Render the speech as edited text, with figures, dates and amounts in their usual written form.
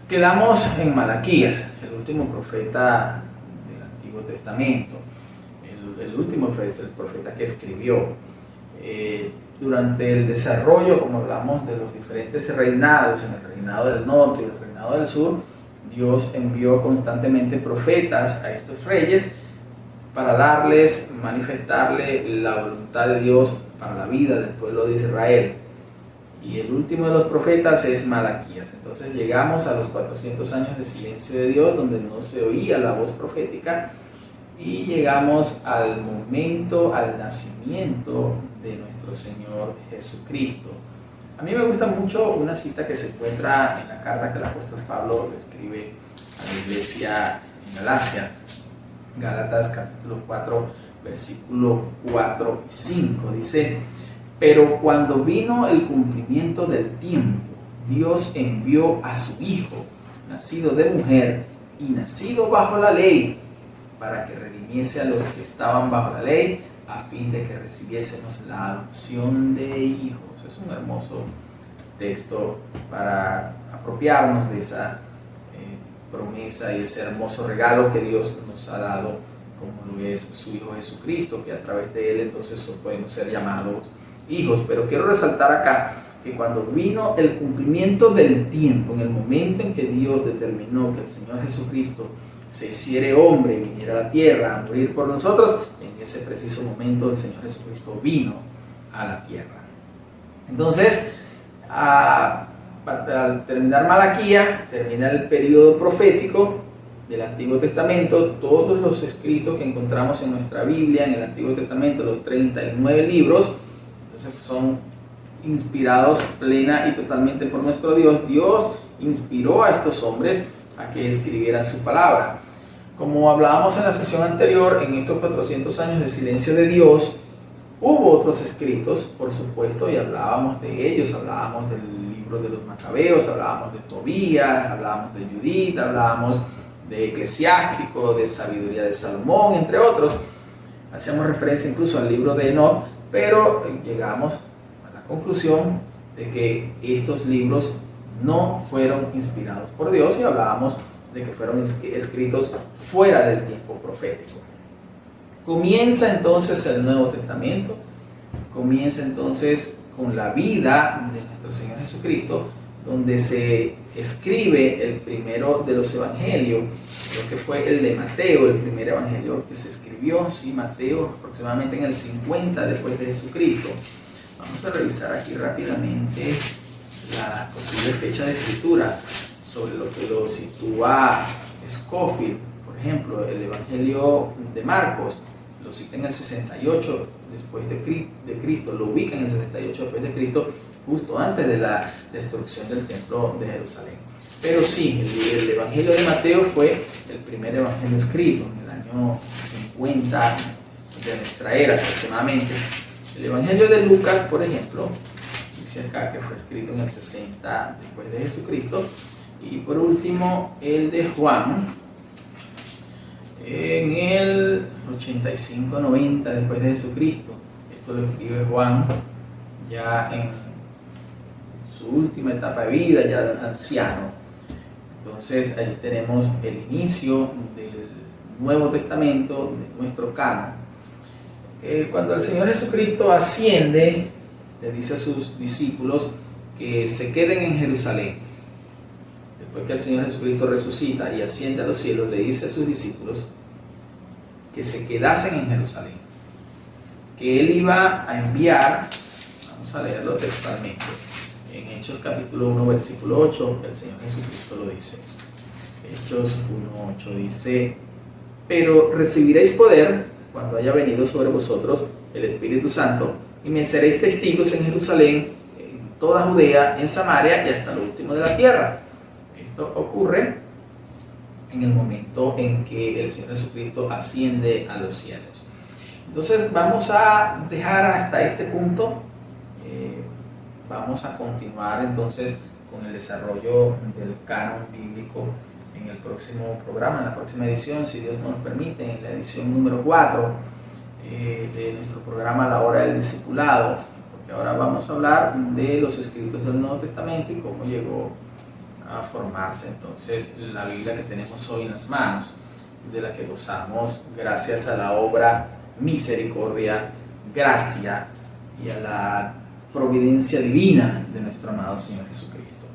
Quedamos en Malaquías, el último profeta del Antiguo Testamento, el último profeta que escribió. Durante el desarrollo, como hablamos, de los diferentes reinados, en el reinado del norte y el reinado del sur, Dios envió constantemente profetas a estos reyes para manifestarle la voluntad de Dios para la vida del pueblo de Israel. Y el último de los profetas es Malaquías. Entonces llegamos a los 400 años de silencio de Dios, donde no se oía la voz profética, y llegamos al momento, al nacimiento de nuestro Señor Jesucristo. A mí me gusta mucho una cita que se encuentra en la carta que el apóstol Pablo le escribe a la iglesia en Galacia, Gálatas capítulo 4, versículo 4 y 5. Dice: pero cuando vino el cumplimiento del tiempo, Dios envió a su Hijo, nacido de mujer y nacido bajo la ley, para que redimiese a los que estaban bajo la ley, a fin de que recibiésemos la adopción de hijos. Es un hermoso texto para apropiarnos de esa promesa y ese hermoso regalo que Dios nos ha dado, como lo es su Hijo Jesucristo, que a través de Él entonces podemos ser llamados hijos. Pero quiero resaltar acá que cuando vino el cumplimiento del tiempo, en el momento en que Dios determinó que el Señor Jesucristo se hiciere hombre y viniera a la tierra a morir por nosotros, en ese preciso momento el Señor Jesucristo vino a la tierra. Entonces, al terminar Malaquía, termina el periodo profético del Antiguo Testamento. Todos los escritos que encontramos en nuestra Biblia, en el Antiguo Testamento, los 39 libros, entonces son inspirados plena y totalmente por nuestro Dios. Dios inspiró a estos hombres a que escribieran su palabra. Como hablábamos en la sesión anterior, en estos 400 años de silencio de Dios, hubo otros escritos, por supuesto, y hablábamos de ellos. Hablábamos del libro de los Macabeos, hablábamos de Tobías, hablábamos de Judith, hablábamos de Eclesiástico, de Sabiduría de Salomón, entre otros. Hacíamos referencia incluso al libro de Enoch, pero llegamos a la conclusión de que estos libros no fueron inspirados por Dios, y hablábamos de que fueron escritos fuera del tiempo profético. Comienza entonces el Nuevo Testamento, comienza entonces con la vida de nuestro Señor Jesucristo, donde se escribe el primero de los evangelios, creo que fue el de Mateo, el primer evangelio que se escribió, sí, Mateo, aproximadamente en el 50 después de Jesucristo. Vamos a revisar aquí rápidamente la posible fecha de escritura, sobre lo que lo sitúa Scofield. Por ejemplo, el Evangelio de Marcos lo cita en el 68 después de Cristo, lo ubica en el 68 después de Cristo, justo antes de la destrucción del templo de Jerusalén. Pero sí, el Evangelio de Mateo fue el primer evangelio escrito en el año 50 de nuestra era aproximadamente. El Evangelio de Lucas, por ejemplo, dice acá que fue escrito en el 60 después de Jesucristo. Y por último, el de Juan, en el 85-90 después de Jesucristo. Esto lo escribe Juan ya en su última etapa de vida, ya anciano. Entonces, ahí tenemos el inicio del Nuevo Testamento, de nuestro canon. Cuando el Señor Jesucristo asciende, le dice a sus discípulos que se queden en Jerusalén. Después que el Señor Jesucristo resucita y asciende a los cielos, le dice a sus discípulos que se quedasen en Jerusalén, que Él iba a enviar, vamos a leerlo textualmente, en Hechos capítulo 1, versículo 8, el Señor Jesucristo lo dice. Hechos 1:8 dice: pero recibiréis poder cuando haya venido sobre vosotros el Espíritu Santo, y me seréis testigos en Jerusalén, en toda Judea, en Samaria y hasta lo último de la tierra. Esto ocurre en el momento en que el Señor Jesucristo asciende a los cielos. Entonces vamos a dejar hasta este punto. Vamos a continuar entonces con el desarrollo del canon bíblico en el próximo programa, en la próxima edición, si Dios nos permite, en la edición número 4 de nuestro programa La Hora del Discipulado, porque ahora vamos a hablar de los escritos del Nuevo Testamento y cómo llegó a formarse. Entonces, la Biblia que tenemos hoy en las manos, de la que gozamos gracias a la obra, misericordia, gracia y a la providencia divina de nuestro amado Señor Jesucristo.